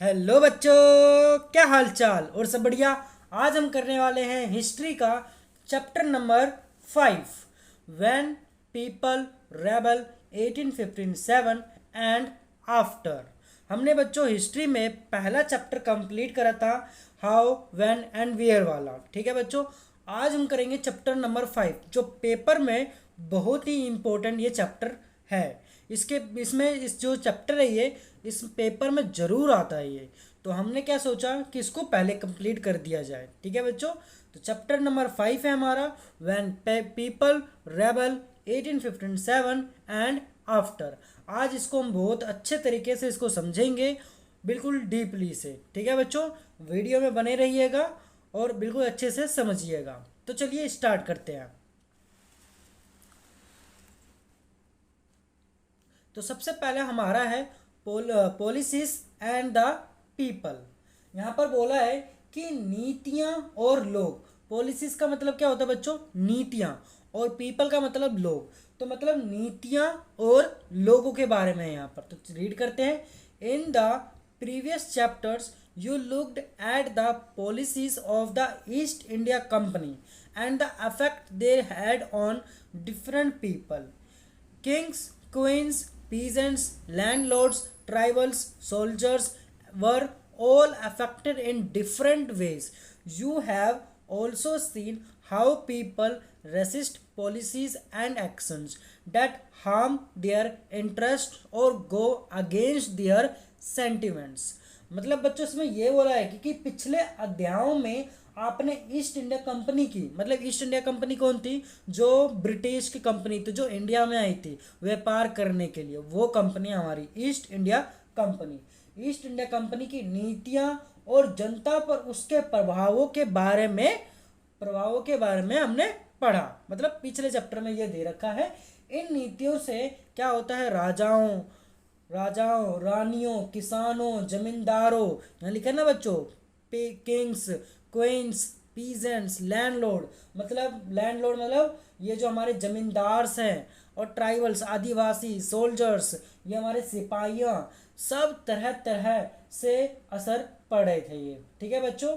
Hello बच्चों, क्या हाल चाल और सब बढ़िया। आज हम करने वाले हैं हिस्ट्री का chapter number 5, when people rebel 1857 and after. हमने बच्चों हिस्ट्री में पहला चैप्टर कंप्लीट करा था, हाउ व्हेन एंड वेयर वाला। ठीक है बच्चों, आज हम करेंगे चैप्टर नंबर 5 जो पेपर में बहुत ही इम्पोर्टेंट ये चैप्टर है। इसके इसमें इस जो चैप्टर है ये इस पेपर में ज़रूर आता है ये। तो हमने क्या सोचा कि इसको पहले कंप्लीट कर दिया जाए। ठीक है बच्चों, तो चैप्टर नंबर 5 है हमारा, when people rebel 1857 and after. आज इसको हम बहुत अच्छे तरीके से इसको समझेंगे, बिल्कुल डीपली से। ठीक है बच्चों, वीडियो में बने रहिएगा और बिल्कुल अच्छे से समझिएगा। तो चलिए स्टार्ट करते हैं। तो सबसे पहले हमारा है पॉलिसीज एंड द पीपल। यहाँ पर बोला है कि नीतियाँ और लोग। पॉलिसीज का मतलब क्या होता है बच्चों? नीतियाँ। और पीपल का मतलब लोग। तो मतलब नीतियाँ और लोगों के बारे में है यहाँ पर। तो रीड करते हैं। In the previous chapters you looked at the policies of the East India Company and the effect they had on different people. Kings, queens, peasants, landlords, tribals, soldiers were all affected in different ways. You have also seen how people resist policies and actions that harm their interests or go against their sentiments. मतलब बच्चों इसमें ये बोला है कि पिछले अध्यायों में आपने ईस्ट इंडिया कंपनी की, मतलब ईस्ट इंडिया कंपनी कौन थी? जो ब्रिटिश की कंपनी थी, जो इंडिया में आई थी व्यापार करने के लिए, वो कंपनी हमारी east India company. East India company की नीतियां और जनता पर उसके प्रभावों के बारे में हमने पढ़ा। मतलब पिछले चैप्टर में ये दे रखा है। इन नीतियों से क्या होता है? राजाओं, रानियों, किसानों, जमींदारों, यहाँ लिखा है ना बच्चों, किंग्स, क्वींस, पीजेंट्स, लैंडलॉर्ड। मतलब ये जो हमारे जमींदार्स हैं, और ट्राइबल्स आदिवासी, सोल्जर्स ये हमारे सिपाहियाँ, सब तरह तरह से असर पड़ रहे थे ये। ठीक है बच्चों,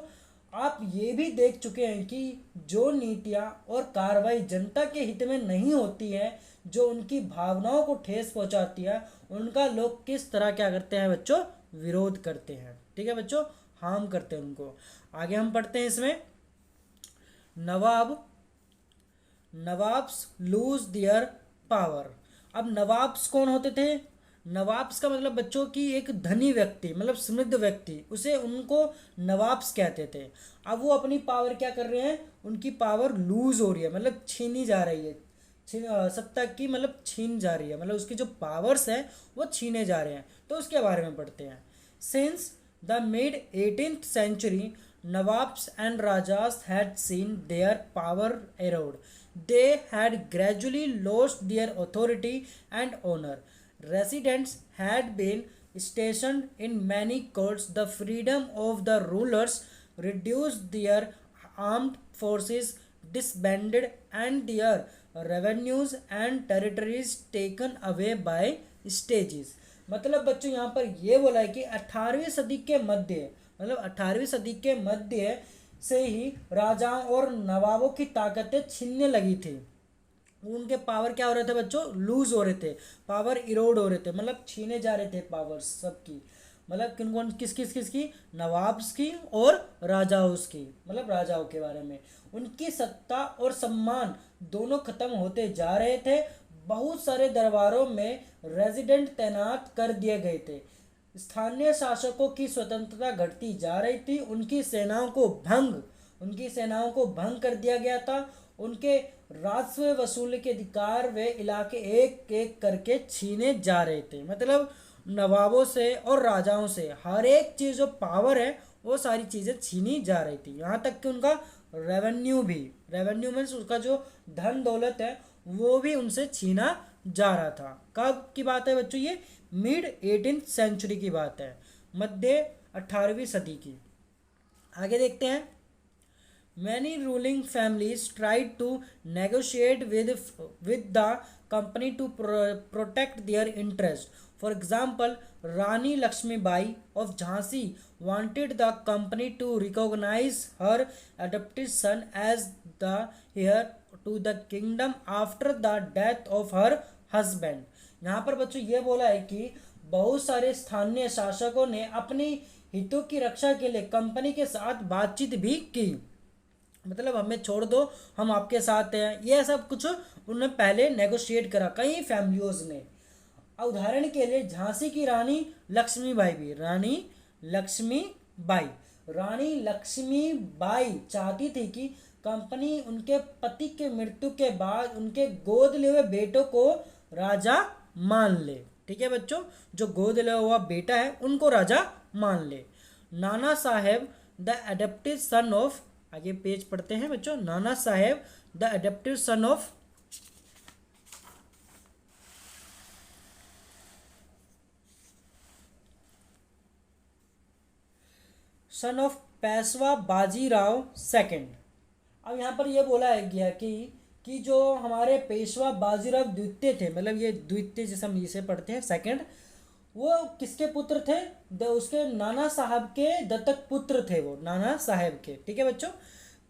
आप ये भी देख चुके हैं कि जो नीतियाँ और कार्रवाई जनता के हित में नहीं होती है, जो उनकी भावनाओं को ठेस पहुंचाती है, उनका लोग किस तरह क्या करते हैं बच्चों? विरोध करते हैं। ठीक है बच्चों, हार्म करते हैं उनको। आगे हम पढ़ते हैं इसमें। नवाब नवाब्स लूज देयर पावर। अब नवाब्स कौन होते थे? नवाब्स का मतलब बच्चों की एक धनी व्यक्ति, मतलब समृद्ध व्यक्ति, उसे उनको नवाब्स कहते थे। अब वो अपनी पावर क्या कर रहे हैं? उनकी पावर लूज हो रही है, मतलब छीनी जा रही है। सत्ता की मतलब छीन जा रही है, मतलब उसकी जो पावर्स हैं वो छीने जा रहे हैं। तो उसके बारे में पढ़ते हैं। Since the mid 18th century, Nawabs and Rajas had seen their power erode. They had gradually lost their authority and honor. Residents had been stationed in many courts. The freedom of the rulers reduced, their armed forces disbanded, and their revenues and territories taken away by stages. मतलब बच्चों यहाँ पर ये बोला है कि 18वीं सदी के मध्य, मतलब 18वीं सदी के मध्य से ही राजाओं और नवाबों की ताकतें छीनने लगी थी। उनके पावर क्या हो रहे थे बच्चों? लूज हो रहे थे, पावर इरोड हो रहे थे, मतलब छीने जा रहे थे पावर सबकी। मतलब किन कौन किस की? नवाब्स की और राजाओं की, मतलब राजाओं के बारे में। उनकी सत्ता और सम्मान दोनों खत्म होते जा रहे थे। बहुत सारे दरबारों में रेजिडेंट तैनात कर दिए गए थे। स्थानीय शासकों की स्वतंत्रता घटती जा रही थी। उनकी सेनाओं को भंग कर दिया गया था। उनके राजस्व वसूली के अधिकार वे इलाके एक एक करके छीने जा रहे थे। मतलब नवाबों से और राजाओं से हर एक चीज़ जो पावर है वो सारी चीज़ें छीनी जा रही थी। यहाँ तक कि उनका रेवेन्यू मीन्स उसका जो धन दौलत है वो भी उनसे छीना जा रहा था। कब की बात है बच्चों? ये मिड 18th सेंचुरी की बात है, मध्य 18वीं सदी की। आगे देखते हैं। Many ruling families tried to negotiate with the company to protect their interest. For example, Rani Lakshmibai of Jhansi wanted the company to recognize her adopted son as the heir to the kingdom after the death of her husband. यहाँ पर बच्चों ये बोला है कि बहुत सारे स्थानीय शासकों ने अपनी हितों की रक्षा के लिए कंपनी के साथ बातचीत भी की, मतलब हमें छोड़ दो, हम आपके साथ हैं, ये सब कुछ उन्होंने पहले नेगोशिएट करा कई फैमिलियोज ने। उदाहरण के लिए झांसी की रानी लक्ष्मीबाई भी, रानी लक्ष्मीबाई चाहती थी कि कंपनी उनके पति के मृत्यु के बाद उनके गोद लिए हुए बेटों को राजा मान ले। ठीक है बच्चों, जो गोद लिया हुआ बेटा है उनको राजा मान ले। Nana Saheb the adopted son of, आगे पेज पढ़ते हैं बच्चों, Nana Saheb the adopted son of Peshwa Bajirao second. अब यहाँ पर यह बोला है गया कि जो हमारे पेशवा बाजीराव द्वितीय थे, मतलब ये द्वितीय जैसे हम इसे पढ़ते हैं सेकंड, वो किसके पुत्र थे? उसके नाना साहब के दत्तक पुत्र थे वो, नाना साहब के। ठीक है बच्चों,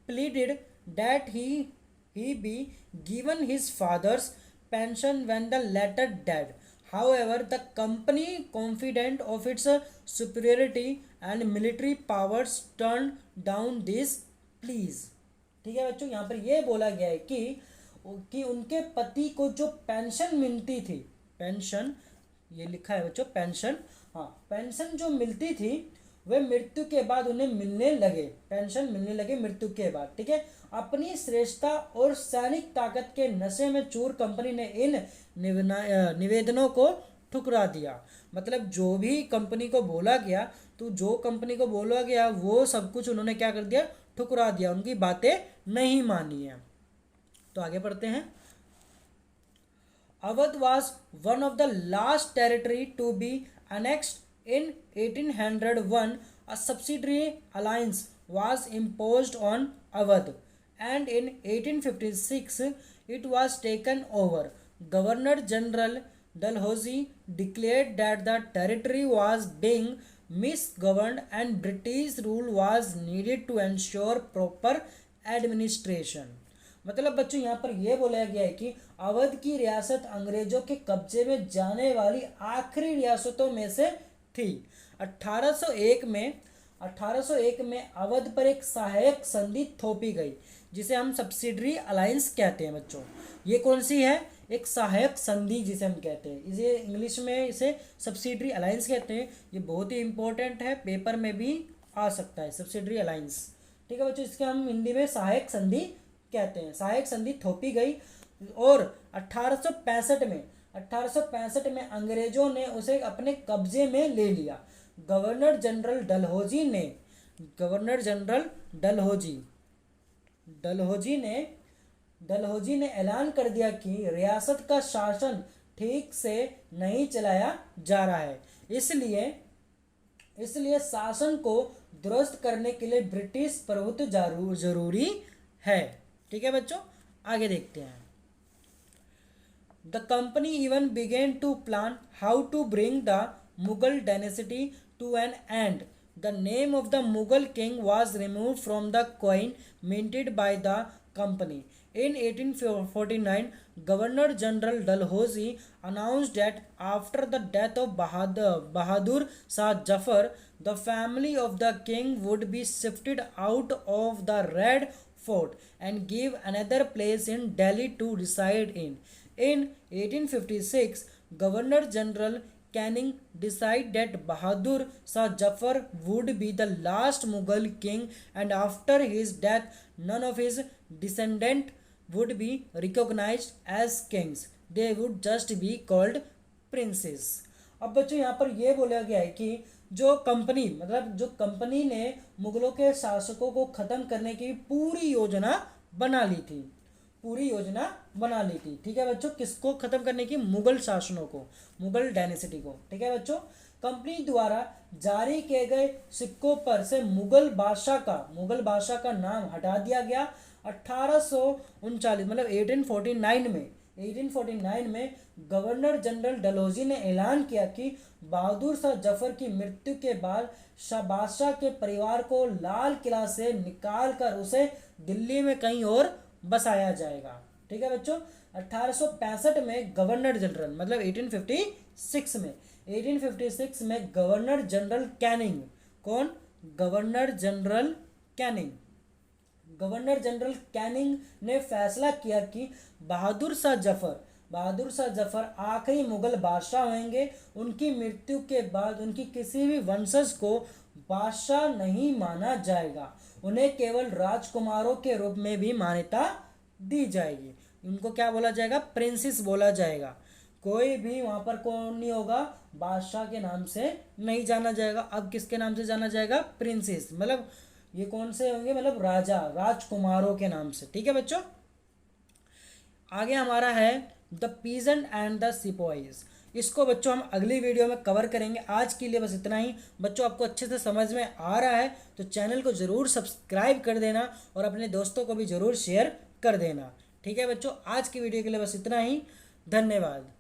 pleaded that he be given his father's pension when the latter dead. However, the company, confident of its superiority and military powers, turned down this pleas. ठीक है बच्चों, यहाँ पर यह बोला गया है कि उनके पति को जो पेंशन मिलती थी, पेंशन ये लिखा है बच्चों, पेंशन, हाँ पेंशन जो मिलती थी वे मृत्यु के बाद उन्हें मिलने लगे, पेंशन मिलने लगे मृत्यु के बाद। ठीक है, अपनी श्रेष्ठता और सैनिक ताकत के नशे में चूर कंपनी ने इन निवेदनों को ठुकरा दिया। मतलब जो भी कंपनी को बोला गया, तो जो कंपनी को बोला गया वो सब कुछ उन्होंने क्या कर दिया? ठुकरा दिया, उनकी बातें नहीं मानी है। तो आगे पढ़ते हैं। Awadh was one of the last territory to be annexed in 1801. A subsidiary alliance was imposed on Awadh, and in 1856 it was taken over. Governor General Dalhousie declared that the territory was being misgoverned and British rule was needed to ensure proper administration. मतलब बच्चों यहाँ पर यह बोला गया है कि अवध की रियासत अंग्रेजों के कब्जे में जाने वाली आखिरी रियासतों में से थी। 1801 में अवध पर एक सहायक संधि थोपी गई, जिसे हम सब्सिडरी अलायंस कहते हैं बच्चों। ये कौन सी है? एक सहायक संधि जिसे हम कहते हैं, इसे इंग्लिश में इसे सब्सिडरी अलायंस कहते हैं। ये बहुत ही इंपॉर्टेंट है, पेपर में भी आ सकता है, सब्सिडरी अलायंस। ठीक है बच्चों, इसके हम हिंदी में सहायक संधि कहते हैं। सहायक संधि थोपी गई और 1865 में अंग्रेजों ने उसे अपने कब्जे में ले लिया। गवर्नर जनरल डलहौजी ने ऐलान कर दिया कि रियासत का शासन ठीक से नहीं चलाया जा रहा है, इसलिए शासन को दुरुस्त करने के लिए ब्रिटिश प्रभुत्व जरूरी है। ठीक है बच्चों, आगे देखते हैं। The company even began to plan how to bring the Mughal dynasty to an end. The name of the Mughal king was removed from the coin minted by the company. In 1849, Governor General Dalhousie announced that after the death of Bahadur Shah Zafar, the family of the king would be shifted out of the Red Fort and give another place in Delhi to reside in. In 1856, Governor General Canning decided that Bahadur Shah Zafar would be the last Mughal king, and after his death, none of his descendants would be recognized as kings. They would just be called princes. अब बच्चों यहाँ पर यह बोला गया है कि जो कंपनी ने मुगलों के शासकों को खत्म करने की पूरी योजना बना ली थी। ठीक है बच्चों, किसको खत्म करने की? मुगल शासनों को, मुगल डायनेसिटी को। ठीक है बच्चों, कंपनी द्वारा जारी किए गए सिक्कों पर से मुगल बादशाह का नाम हटा दिया गया। 1839 में 1849 में गवर्नर जनरल डलहौजी ने ऐलान किया कि बहादुर शाह जफर की मृत्यु के बाद बादशाह के परिवार को लाल किला से निकाल कर उसे दिल्ली में कहीं और बसाया जाएगा। ठीक है बच्चों। 1865 में गवर्नर जनरल मतलब 1856 में गवर्नर जनरल कैनिंग, कौन? गवर्नर जनरल कैनिंग ने फैसला किया कि बहादुर शाह जफर आखिरी मुगल बादशाह होंगे। उनकी मृत्यु के बाद उनकी किसी भी वंशज को बादशाह नहीं माना जाएगा, उन्हें केवल राजकुमारों के रूप में भी मान्यता दी जाएगी। उनको क्या बोला जाएगा? प्रिंसेस बोला जाएगा। कोई भी वहां पर कौन नहीं होगा? बादशाह के नाम से नहीं जाना जाएगा। अब किसके नाम से जाना जाएगा? प्रिंसेस। मतलब ये कौन से होंगे? मतलब राजकुमारों के नाम से। ठीक है बच्चों। आगे हमारा है the peasant and the sepoys. इसको बच्चों हम अगली वीडियो में कवर करेंगे। आज के लिए बस इतना ही। बच्चों आपको अच्छे से समझ में आ रहा है तो चैनल को ज़रूर सब्सक्राइब कर देना और अपने दोस्तों को भी ज़रूर शेयर कर देना। ठीक है बच्चों, आज की वीडियो के लिए बस इतना ही। धन्यवाद।